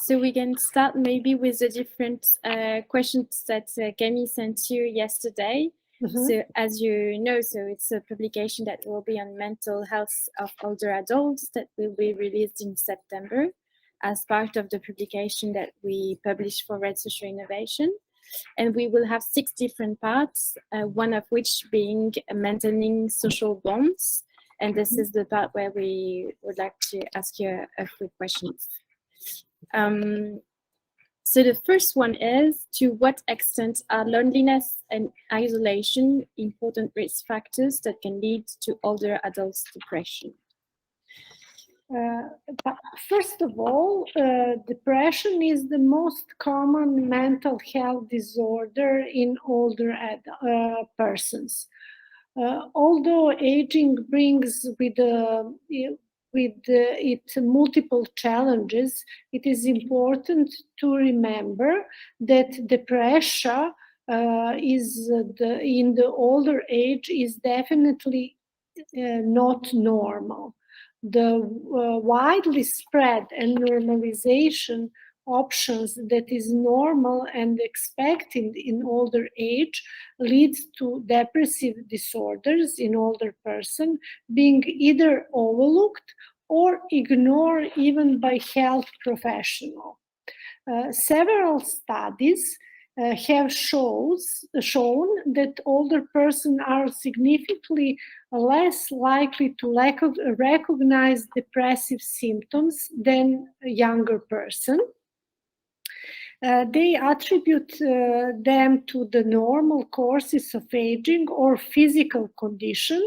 So we can start maybe with the different questions that Camille sent you yesterday. So as you know, so it's a publication that will be on mental health of older adults that will be released in September as part of the publication that we publish for Red Social Innovation. And we will have 6 different parts, one of which being maintaining social bonds. And this is the part where we would like to ask you a few questions. So the first one is, to what extent are loneliness and isolation important risk factors that can lead to older adults' depression? First of all, depression is the most common mental health disorder in older persons. Although aging brings with it multiple challenges, it is important to remember that depression in the older age is definitely not normal. The widely spread and normalization options that is normal and expected in older age leads to depressive disorders in older person being either overlooked or ignored even by health professionals. Several studies have shown that older persons are significantly less likely to recognize depressive symptoms than a younger person. They attribute them to the normal courses of aging or physical condition,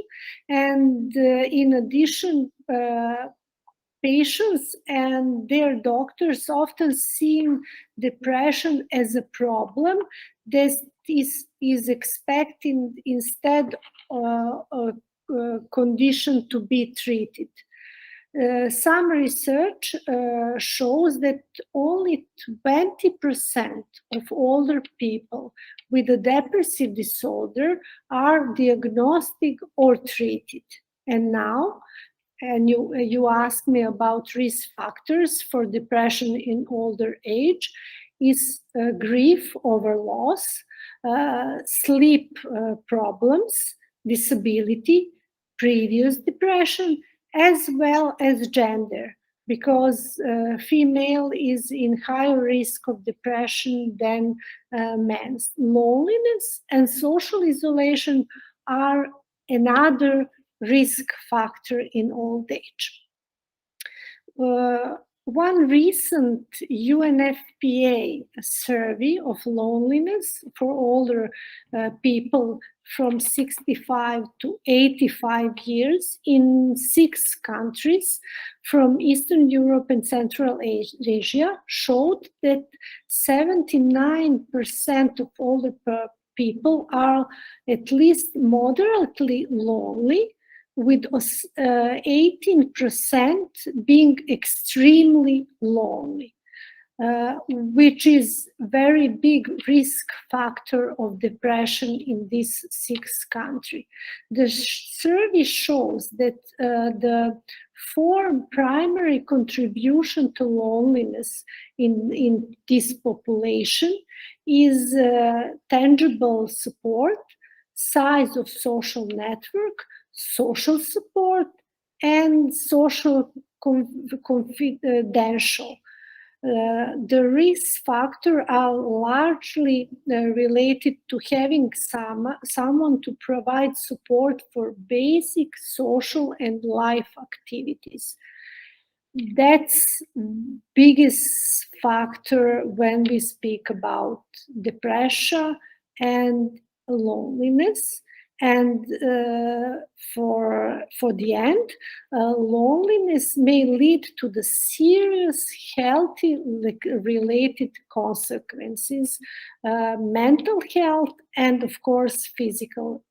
and in addition, patients and their doctors often see depression as a problem that is expected instead a condition to be treated. Some research shows that only 20% of older people with a depressive disorder are diagnosed or treated. And now, and you asked me about risk factors for depression in older age, is grief over loss, sleep problems, disability, previous depression, as well as gender, because female is in higher risk of depression than men. Loneliness and social isolation are another risk factor in old age. One recent UNFPA survey of loneliness for older people from 65 to 85 years in 6 countries from Eastern Europe and Central Asia showed that 79% of older people are at least moderately lonely, with 18% being extremely lonely, which is very big risk factor of depression in these 6 countries. The survey shows that the 4 primary contribution to loneliness in this population is tangible support, size of social network, social support, and social confidential. The risk factors are largely related to having someone to provide support for basic social and life activities. That's biggest factor when we speak about depression and loneliness. And for the end, loneliness may lead to the serious health related consequences, mental health, and of course physical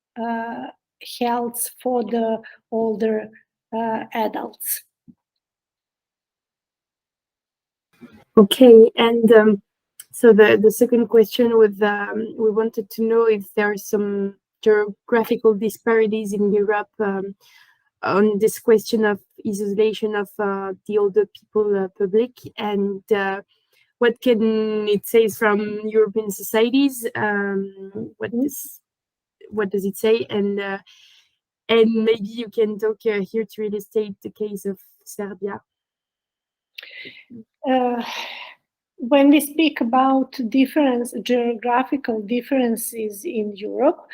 health for the older adults. Okay, and so the second question was, we wanted to know if there are some geographical disparities in Europe on this question of isolation of the older people public, and what can it say from European societies? What does it say? And maybe you can talk here to illustrate the case of Serbia. When we speak about geographical differences in Europe,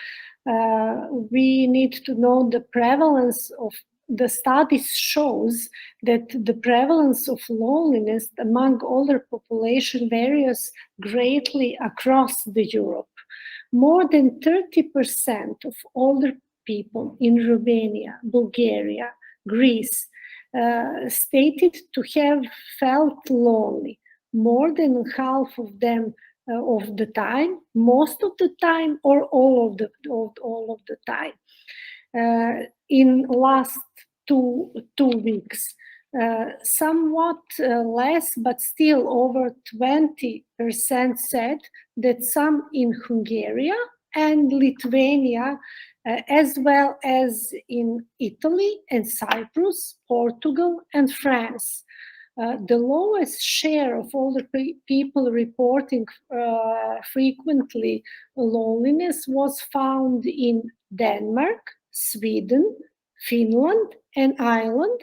we need to know the prevalence of the studies shows that the prevalence of loneliness among older population varies greatly across the Europe. More than 30% of older people in Romania, Bulgaria, Greece stated to have felt lonely. More than half of them of the time, most of the time, or all of the time. In last two weeks, somewhat less, but still over 20% said that some in Hungary and Lithuania, as well as in Italy and Cyprus, Portugal and France. The lowest share of older people reporting frequently loneliness was found in Denmark, Sweden, Finland, and Ireland.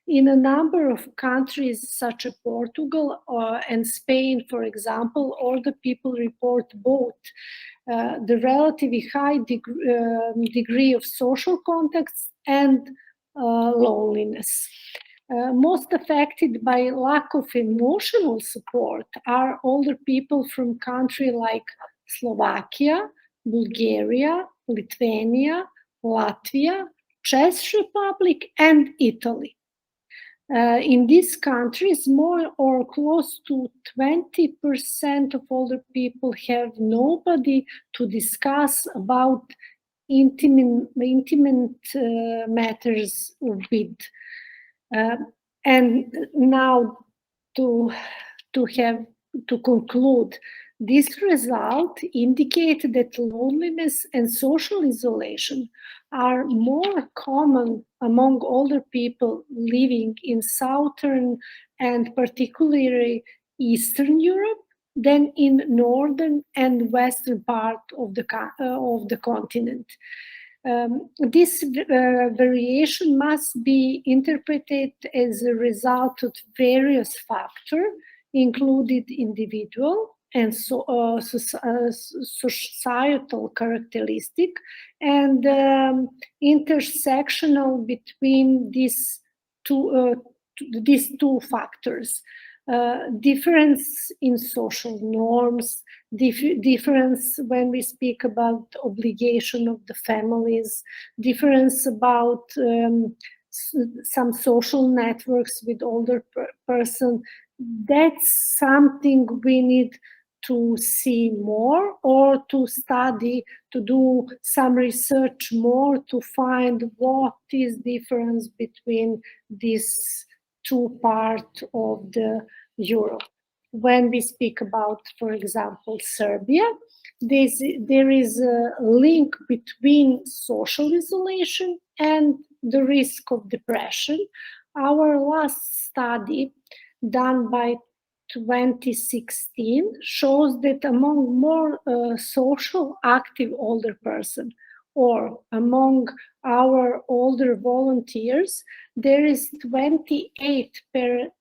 In a number of countries such as Portugal and Spain, for example, older people report both the relatively high degree of social contacts and loneliness. Most affected by lack of emotional support are older people from countries like Slovakia, Bulgaria, Lithuania, Latvia, Czech Republic, and Italy. In these countries, more or close to 20% of older people have nobody to discuss about intimate matters with. And now to conclude, this result indicates that loneliness and social isolation are more common among older people living in Southern and particularly Eastern Europe than in Northern and Western part of the continent. This variation must be interpreted as a result of various factors, including individual and societal characteristic, and intersectional between these two factors. Difference in social norms, difference when we speak about obligation of the families, difference about some social networks with older person. That's something we need to see more, or to study, to do some research more, to find what is difference between these two parts of the Europe. When we speak about, for example, Serbia, there is a link between social isolation and the risk of depression. Our last study, done by 2016, shows that among more social active older person, or among our older volunteers, there is 28%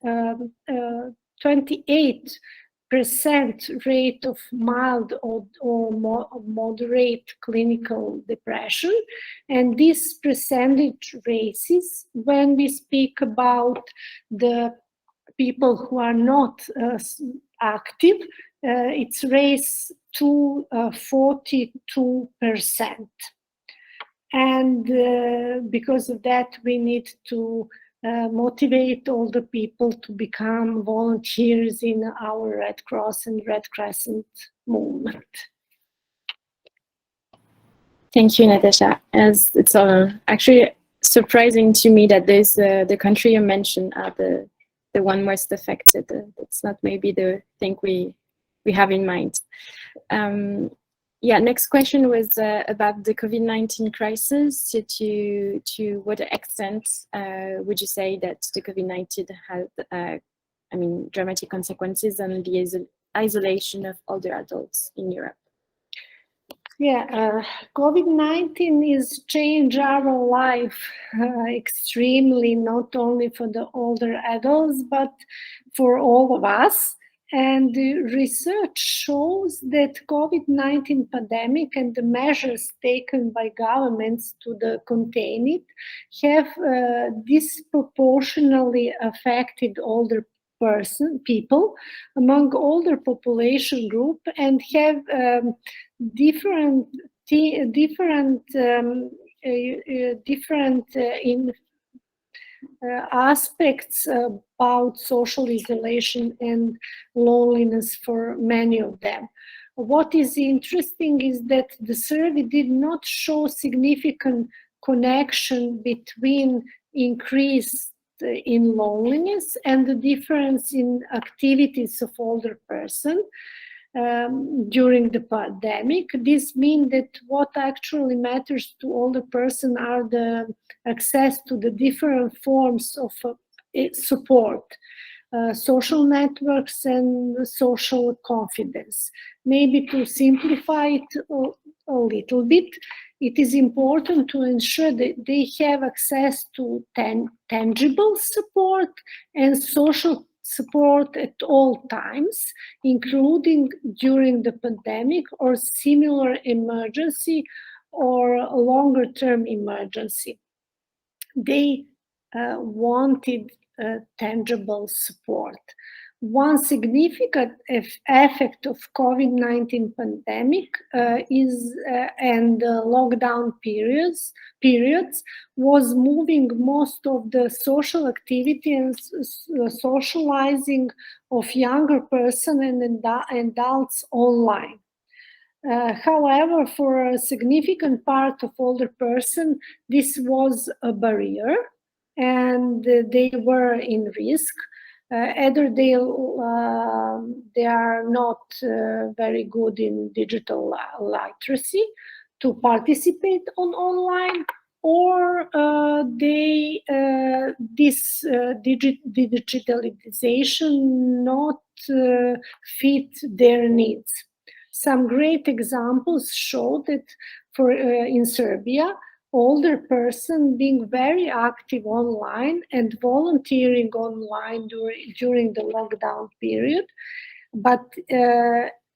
rate of mild or moderate clinical depression. And this percentage raises when we speak about the people who are not active. It's raised to 42%. And because of that, we need to motivate all the people to become volunteers in our Red Cross and Red Crescent movement. Thank you, Natasa. As it's actually surprising to me that there's the country you mentioned are the one most affected. It's not maybe the thing we have in mind. Yeah, next question was about the COVID-19 crisis. So to what extent would you say that the COVID-19 had dramatic consequences on the isolation of older adults in Europe. Yeah, COVID-19 is changed our life extremely, not only for the older adults, but for all of us. And the research shows that COVID-19 pandemic and the measures taken by governments to contain it have disproportionately affected older people among older population group, and have different aspects about social isolation and loneliness for many of them. What is interesting is that the survey did not show significant connection between increase in loneliness and the difference in activities of older person during the pandemic. This means that what actually matters to older person are the access to the different forms of support, social networks and social confidence. Maybe to simplify it a little bit, it is important to ensure that they have access to tangible support and social support at all times, including during the pandemic or similar emergency or longer-term emergency. They wanted tangible support. One significant effect of COVID-19 pandemic and lockdown periods was moving most of the social activity and socializing of younger person and adults online. However, for a significant part of older person, this was a barrier, and they were in risk. Either they are not very good in digital literacy to participate on online, or this digitalization not fit their needs. Some great examples show that in Serbia, older person being very active online and volunteering online during the lockdown period, but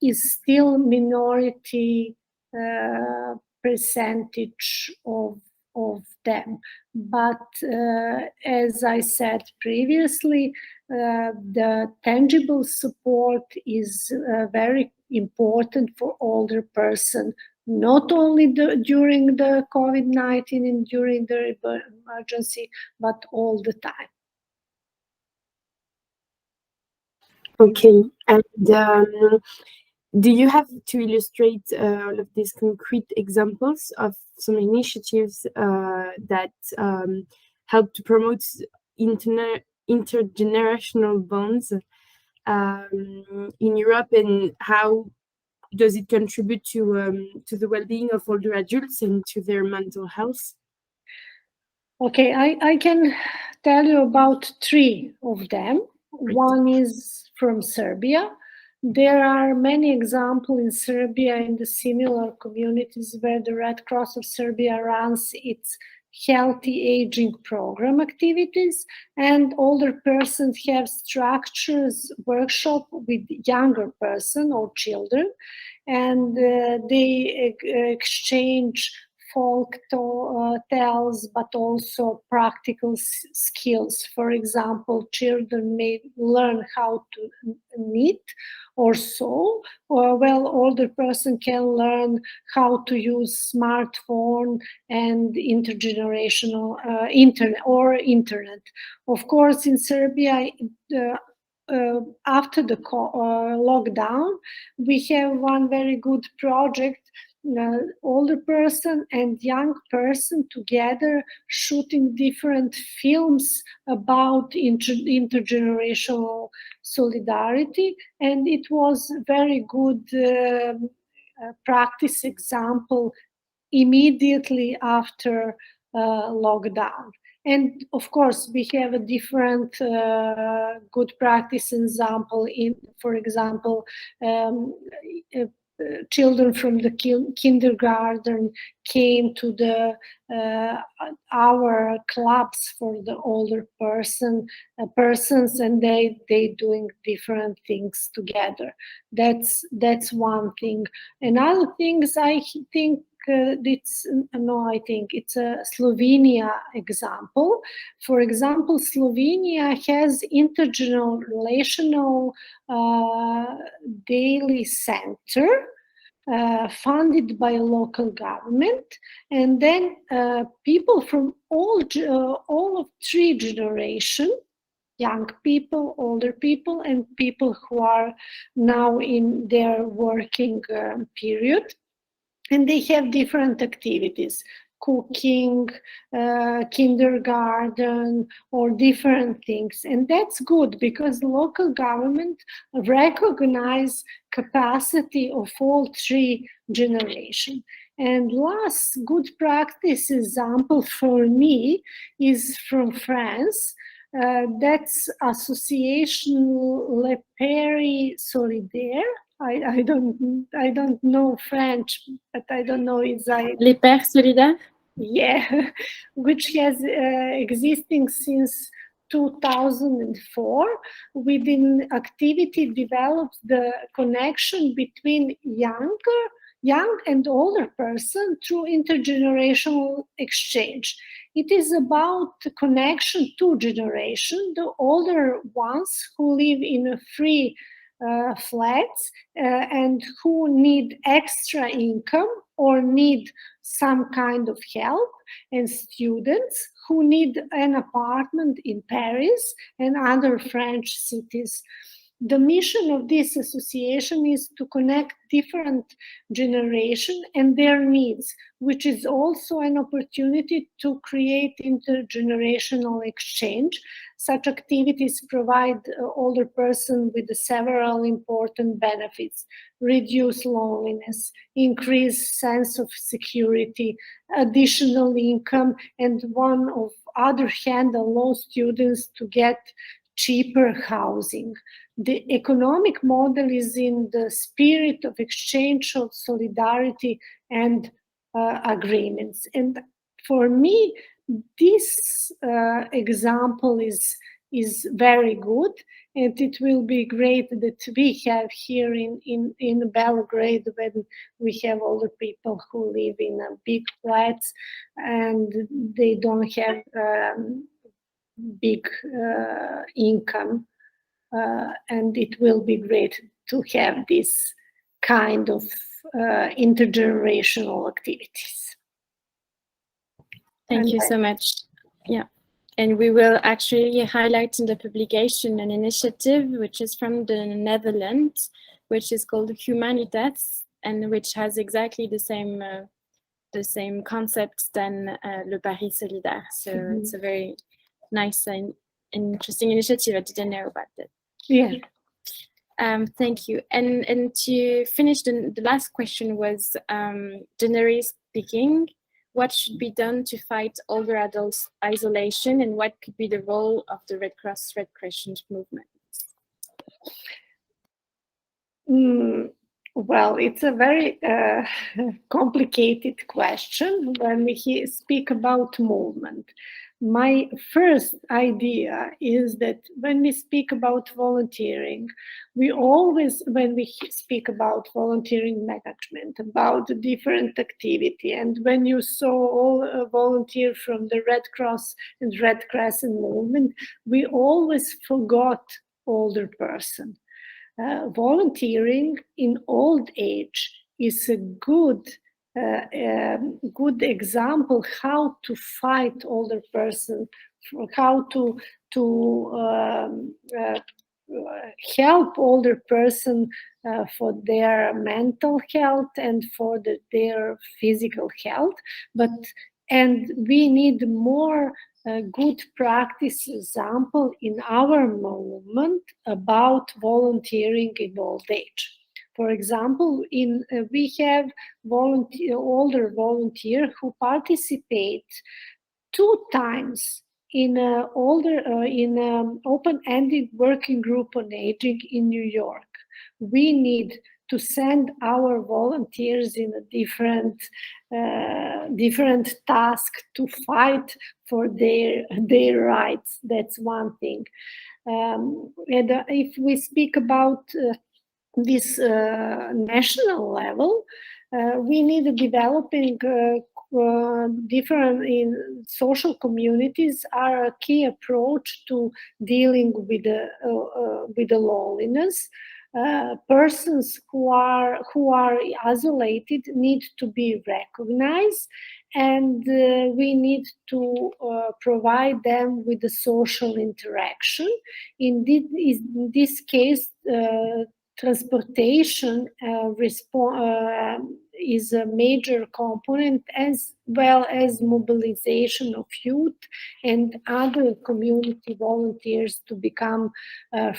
is still minority percentage of them. But as I said previously, the tangible support is very important for older person, not only during the COVID-19 and during the emergency, but all the time. Okay, and do you have to illustrate all of these concrete examples of some initiatives that help to promote intergenerational bonds in Europe, and how does it contribute to the well-being of older adults and to their mental health? Okay, I can tell you about 3 of them. Great. One is from Serbia. There are many examples in Serbia in the similar communities where the Red Cross of Serbia runs its healthy aging program activities, and older persons have structures workshop with younger person or children, and they exchange folk tales, but also practical skills. For example, children may learn how to knit or sew, while older person can learn how to use smartphone and intergenerational internet. Of course, in Serbia, after the lockdown, we have one very good project. Older person and young person together shooting different films about intergenerational solidarity, and it was very good practice example immediately after lockdown. And of course, we have a different good practice example. For example, children from the kindergarten came to the our clubs for the older persons, and they doing different things together. That's one thing. Another thing is, I think I think it's a Slovenia example. For example, Slovenia has intergenerational daily center funded by a local government, and then people from all of three generations, young people, older people, and people who are now in their working period, and they have different activities, cooking, kindergarten, or different things. And that's good because local government recognize capacity of all three generations. And last good practice example for me is from France. That's Association Le Paris Solidaire. I don't know French, but I don't know is I. Les Pères Solidaires? Yeah, which has existing since 2004. Within activity develops the connection between young and older person through intergenerational exchange. It is about the connection to generation, the older ones who live in a free flats and who need extra income or need some kind of help, and students who need an apartment in Paris and other French cities. The mission of this association is to connect different generations and their needs, which is also an opportunity to create intergenerational exchange. Such activities provide older person with several important benefits: reduce loneliness, increase sense of security, additional income, and on the other hand, allow students to get cheaper housing. The economic model is in the spirit of exchange of solidarity and agreements. And for me, this example is very good, and it will be great that we have here in Belgrade, when we have older people who live in big flats and they don't have big income, and it will be great to have this kind of intergenerational activities. Thank you so much. Yeah. And we will actually highlight in the publication an initiative which is from the Netherlands, which is called Humanitas, and which has exactly the same concepts than Le Paris Solidaire. So it's a very nice and interesting initiative. I didn't know about that. Yeah. Thank you. And to finish, the last question was, generally speaking, what should be done to fight older adults' isolation, and what could be the role of the Red Cross Red Crescent movement? Well, it's a very complicated question when we speak about movement. My first idea is that when we speak about volunteering, when we speak about volunteering management, about the different activity, and when you saw all volunteer from the Red Cross and Red Crescent movement, we always forgot older person. Volunteering in old age is a good example how to fight older person, how to help older person for their mental health and for their physical health. And we need more good practice example in our movement about volunteering in old age. For example, we have older volunteer who participate 2 times in open-ended working group on aging in New York. We need to send our volunteers in a different task to fight for their rights. That's one thing. And if we speak about this national level, we need developing different in social communities are a key approach to dealing with the loneliness. Persons who are isolated need to be recognized, and we need to provide them with the social interaction. In this case, transportation is a major component, as well as mobilization of youth and other community volunteers to become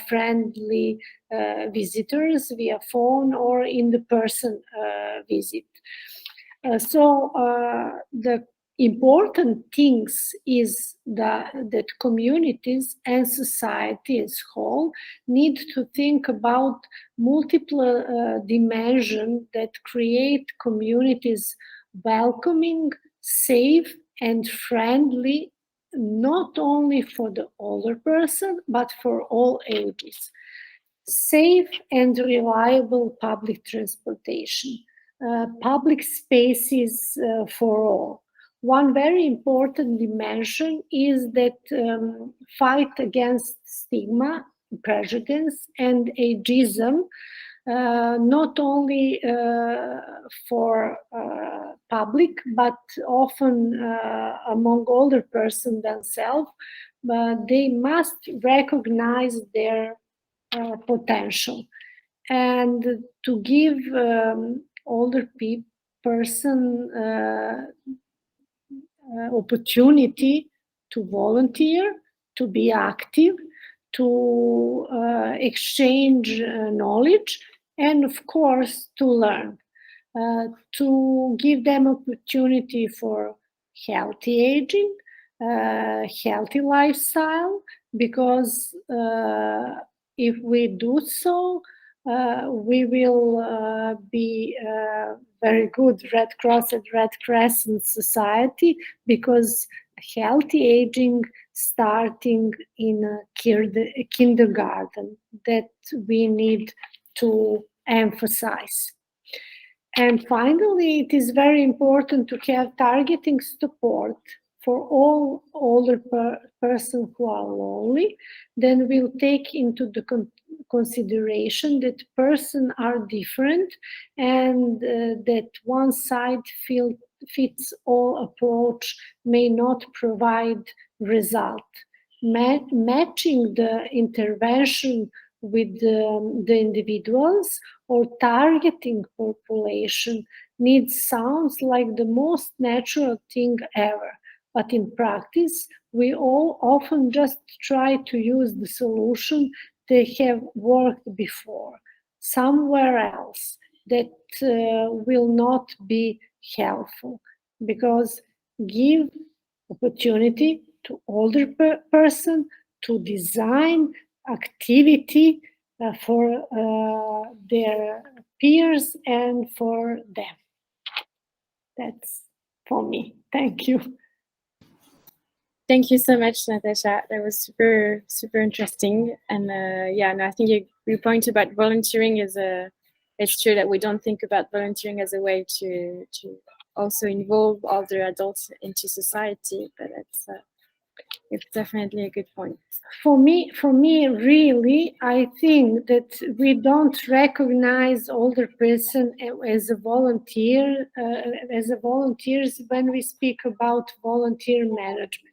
friendly visitors via phone or in-person visit. So the important things is that communities and society as whole need to think about multiple dimensions that create communities welcoming, safe, and friendly, not only for the older person, but for all ages. Safe and reliable public transportation, public spaces for all. One very important dimension is that fight against stigma, prejudice, and ageism, not only for public, but often among older persons themselves, but they must recognize their potential, and to give older person opportunity to volunteer, to be active, to exchange knowledge, and of course to learn, to give them opportunity for healthy aging, healthy lifestyle, because if we do so, we will be very good Red Cross and Red Crescent society, because healthy aging starting in a kindergarten, that we need to emphasize. And finally, it is very important to have targeting support for all older persons who are lonely. Then we'll take into the consideration that persons are different, and that one size fits all approach may not provide result. Matching the intervention with the individuals or targeting population needs sounds like the most natural thing ever. But in practice, we all often just try to use the solution that have worked before somewhere else, that will not be helpful, because give opportunity to older person to design activity for their peers and for them. That's for me. Thank you. Thank you so much, Natasha. That was super, super interesting. And I think your point about volunteering it's true that we don't think about volunteering as a way to also involve other adults into society, but it's definitely a good point. For me, really, I think that we don't recognize older person as a volunteer, as a volunteers when we speak about volunteer management.